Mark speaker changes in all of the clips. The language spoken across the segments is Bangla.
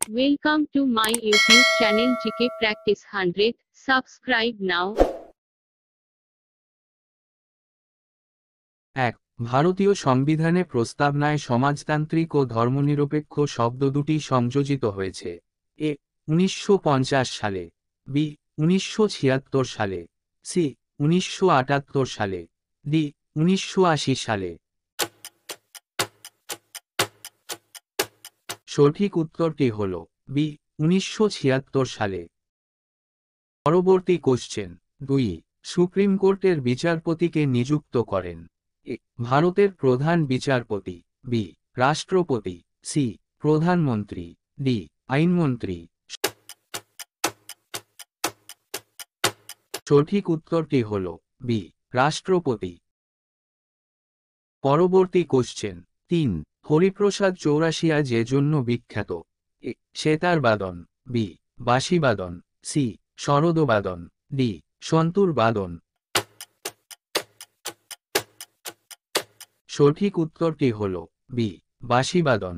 Speaker 1: Welcome to my YouTube channel GK Practice 100. Subscribe now.
Speaker 2: 1. ভারতীয় সংবিধানে প্রস্তাবনায় সমাজতান্ত্রিক ও ধর্মনিরপেক্ষ শব্দ দুটি সংযোজিত হয়েছে। এ 1950 সালে, বি 1976 সালে, সি 1978 সালে, ডি 1980 সালে। সঠিক উত্তরটি হল বি 1976 সালে। পরবর্তী কোশ্চেন 2. সুপ্রিম কোর্টের বিচারপতিকে নিযুক্ত করেন? এ ভারতের প্রধান বিচারপতি, বি রাষ্ট্রপতি, সি প্রধানমন্ত্রী, ডি আইনমন্ত্রী। সঠিক উত্তরটি হল বি রাষ্ট্রপতি। পরবর্তী কোশ্চেন 3. হরিপ্রসাদ চৌরাশিয়া যে জন্য বিখ্যাত? এ সেতারবাদন, বি বাঁশিবাদন, সি সরোদবাদন, ডি সন্তুর বাদন। সঠিক উত্তরটি হল বি বাঁশিবাদন।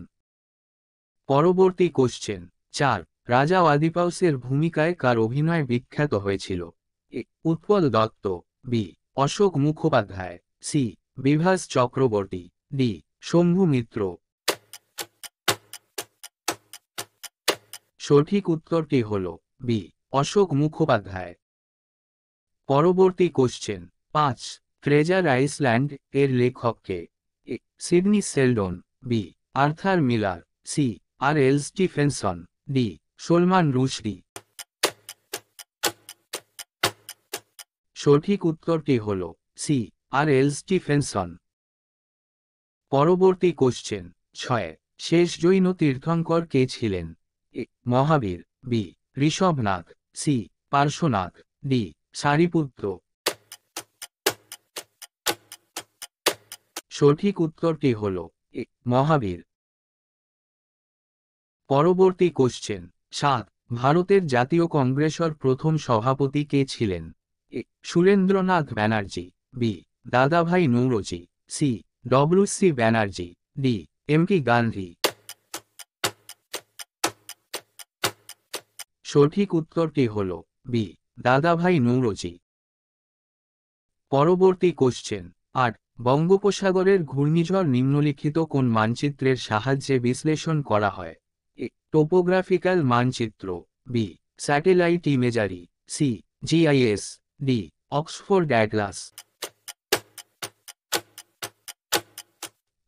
Speaker 2: পরবর্তী কোশ্চেন 4. রাজা ওয়াদিপাউসের ভূমিকায় কার অভিনয় বিখ্যাত হয়েছিল? A Utpal Dutt, B Ashok Mukhopadhyay, C Bibhas Chakraborty, D Shambhu Mitra. সঠিক উত্তরটি হল বি অশোক মুখোপাধ্যায়। পরবর্তী কোশ্চেন 5. ফ্রেজার আইল্যান্ড এর লেখককে? A Sidney Sheldon, B Arthur Miller, C R L Stevenson, D Salman Rushdie. সঠিক উত্তরটি হল সি আর এল স্টিফেনসন। পরবর্তী কোশ্চেন 6. শেষ জৈন তীর্থঙ্কর কে ছিলেন? A Mahavira, B Rishabhanatha, C Parshvanatha, D Sariputra. সঠিক উত্তরটি হল এ মহাবীর। পরবর্তী কোশ্চেন 7. ভারতের জাতীয় কংগ্রেসের প্রথম সভাপতি কে ছিলেন? এ Surendranath Banerjee, B Dadabhai Naoroji, C W C. Banerjee, D M K. Gandhi. সঠিক উত্তরটি হল বি দাদাভাই নৌরোজি। পরবর্তী কোশ্চেন 8. বঙ্গোপসাগরের ঘূর্ণিঝড় নিম্নলিখিত কোন মানচিত্রের সাহায্যে বিশ্লেষণ করা হয়? এ টোপোগ্রাফিক্যাল মানচিত্র, B satellite imagery, C GIS, D Oxford atlas.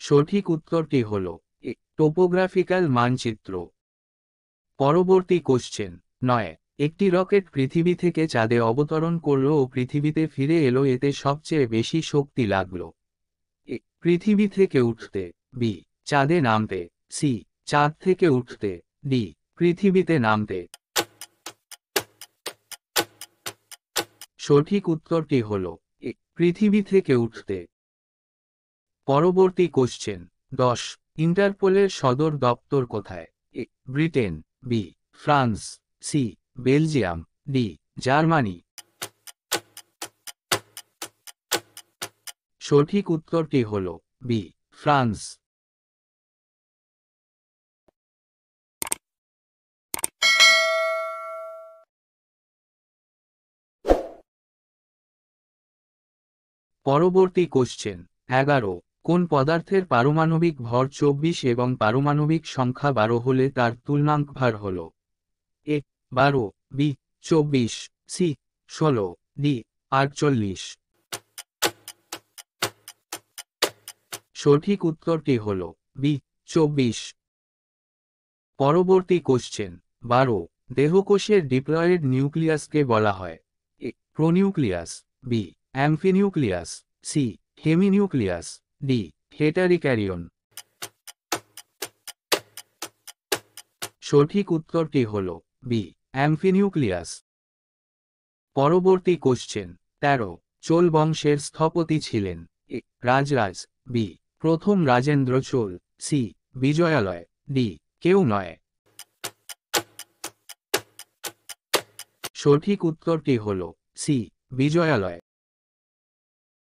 Speaker 2: সঠিক উত্তরটি হল এ টোপোগ্রাফিক্যাল মানচিত্র। পরবর্তী কোশ্চেন 9. একটি রকেট পৃথিবী থেকে চাঁদে অবতরণ করল ও পৃথিবীতে ফিরে এলো, এতে সবচেয়ে বেশি শক্তি লাগল? এ পৃথিবী থেকে উঠতে, বি চাঁদে নামতে, সি চাঁদ থেকে উঠতে, ডি পৃথিবীতে নামতে। সঠিক উত্তরটি হল এ পৃথিবী থেকে উঠতে। পরবর্তী কোশ্চেন 10. ইন্টারপোলের সদর দপ্তর কোথায়? A Britain, B France, C Belgium, D Germany. সঠিক উত্তরটি হল বি ফ্রান্স। পরবর্তী কোশ্চেন 11. কোন পদার্থের পারমাণবিক ভর 24 এবং পারমাণবিক সংখ্যা 12 হলে তার তুলনাঙ্ক ভর হল? এ 12, বি 24, সি 16, ডি 48। সঠিক উত্তরটি হল বি 24। পরবর্তী কোশ্চেন 12. দেহকোষের ডিপ্লয়েড নিউক্লিয়াসকে বলা হয়? এ প্রোনিউক্লিয়াস, বি অ্যাম্ফিনিউক্লিয়াস, সি হেমিনিউক্লিয়াস, ডি হেটারিক্যারিয়ন। সঠিক উত্তরটি হল বি অ্যাম্ফিনিউক্লিয়াস। পরবর্তী কোশ্চেন 13. চোল বংশের স্থপতি ছিলেন? এ রাজরাজ, বি প্রথম রাজেন্দ্র চোল, সি বিজয়ালয়, ডি কেউ নয়। সঠিক উত্তরটি হল সি বিজয়ালয়।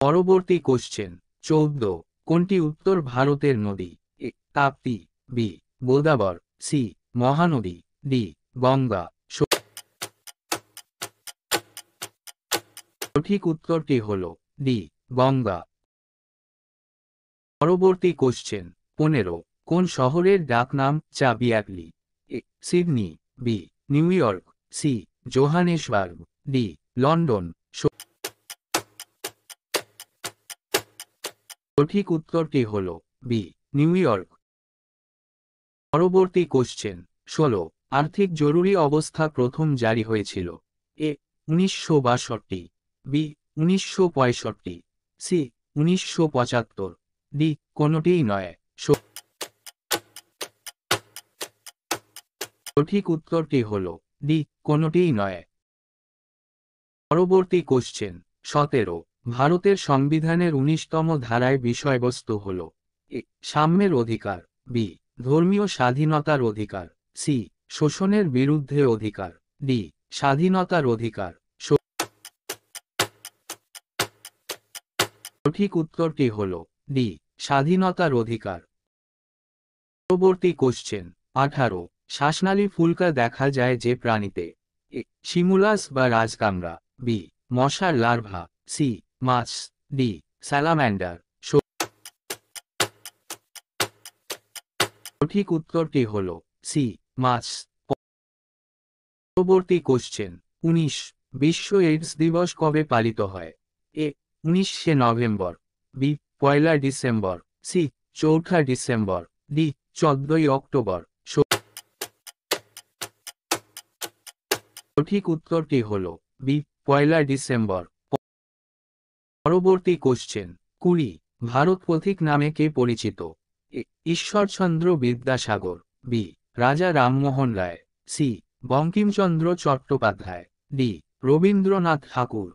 Speaker 2: পরবর্তী কোশ্চেন 14. কোনটি উত্তর ভারতের নদী? A Tapti, B Godavari, C Mahanadi, D Ganga. সঠিক উত্তরটি হল ডি গঙ্গা। পরবর্তী কোশ্চেন 15। কোন শহরের ডাকনাম চাবিয়াকলি? A Sydney, B New York, C Johannesburg, D London. সঠিক উত্তরটি হল বি নিউ ইয়র্ক। পরবর্তী কোশ্চেন 16। আর্থিক জরুরি অবস্থা প্রথম জারি হয়েছিল? এ 1962, বি 1965, সি 1975, ডি কোনটিই নয়। সঠিক উত্তরটি হল ডি কোনটিই নয়। পরবর্তী কোশ্চেন 17। ভারতের সংবিধানের 19তম ধারায় বিষয়বস্তু হল? এ সাম্যের অধিকার, বি ধর্মীয় স্বাধীনতার অধিকার, সি শোষণের বিরুদ্ধে অধিকার, ডি স্বাধীনতার অধিকার। সঠিক উত্তরটি হল ডি স্বাধীনতার অধিকার। পরবর্তী কোশ্চেন 18। শ্বাসনালী ফুলকা দেখা যায় যে প্রাণীতে? এ শিমুলাস বা রাজকামড়া, বি মশার লার্ভা, সি মাছ, ডি স্যালাম্যান্ডার। সঠিক উত্তরটি হল সি মাছ। পরবর্তী কোশ্চেন 19। বিশ্ব এইডস দিবস কবে পালিত হয়? এ 19শে November, B 1 December, C 4 December, D 14 October. সঠিক উত্তরটি হল বি 1 ডিসেম্বর। পরবর্তী কোশ্চেন 20। ভারত পথিক নামে কে পরিচিত? A Ishwarchandra Vidyasagar, B Raja Rammohan Roy, C Bankimchandra Chattopadhyay, D Rabindranath Thakur.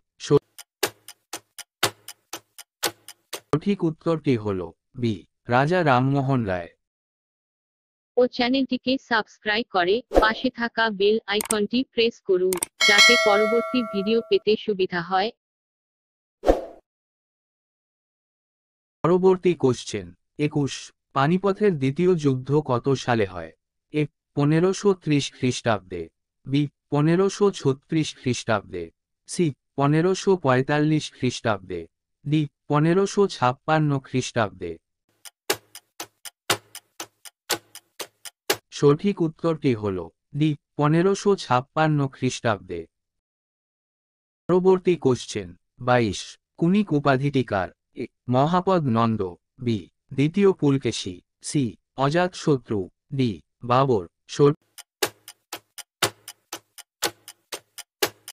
Speaker 2: সঠিক উত্তরটি হল বি রাজা রামমোহন রায়।
Speaker 1: ও চ্যানেলটিকে সাবস্ক্রাইব করে পাশে থাকা বেল আইকনটি প্রেস করুন যাতে পরবর্তী ভিডিও পেতে সুবিধা হয়।
Speaker 2: পরবর্তী কোশ্চেন 21। পানিপথের দ্বিতীয় যুদ্ধ কত সালে হয়? এ 1530 খ্রিস্টাব্দে, বি 1536 খ্রিস্টাব্দে, সি 1545 খ্রিস্টাব্দে, ডি 1556 খ্রিস্টাব্দে। সঠিক উত্তরটি হল ডি 1556 খ্রিস্টাব্দে। পরবর্তী কোশ্চেন 22। কুনিক উপাধিটি কার? এ মহাপদ নন্দ, বি দ্বিতীয় পুলকেশী, সি অজাতশত্রু, ডি বাবর।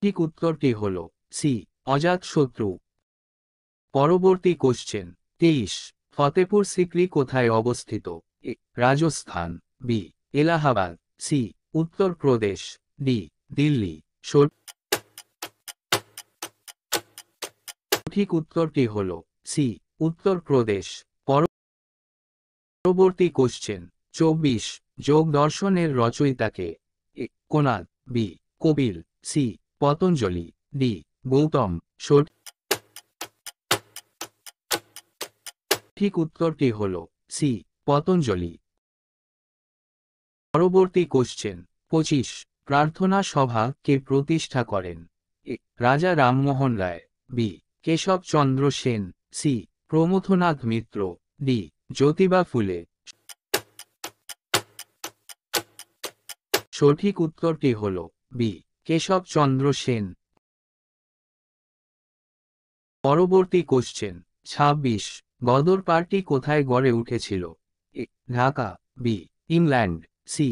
Speaker 2: সঠিক উত্তরটি হল সি অজাতশত্রু। পরবর্তী কোশ্চেন 23। ফতেপুর সিক্রি কোথায় অবস্থিত? A Rajasthan, B Allahabad, C Uttar Pradesh, D Delhi. সঠিক উত্তরটি হল সি উত্তরপ্রদেশ। পরবর্তী কোশ্চেন 24। যোগ দর্শনের রচয়িতাকে? A Kanad, B Kapil, C Patanjali, D Gautam. সঠিক উত্তরটি হল সি পতঞ্জলি। পরবর্তী কোশ্চেন 25। প্রার্থনা সভা কে প্রতিষ্ঠা করেন? এ রাজা রামমোহন রায়, বি কেশবচন্দ্র সেন, সি প্রমথনাথ মিত্র, ডি জ্যোতিবা ফুলে। সঠিক উত্তরটি হল বি কেশবচন্দ্র সেন। পরবর্তী কোশ্চেন 26। গদর পার্টি কোথায় গড়ে উঠেছিল? এ ঢাকা, বি ইংল্যান্ড, সি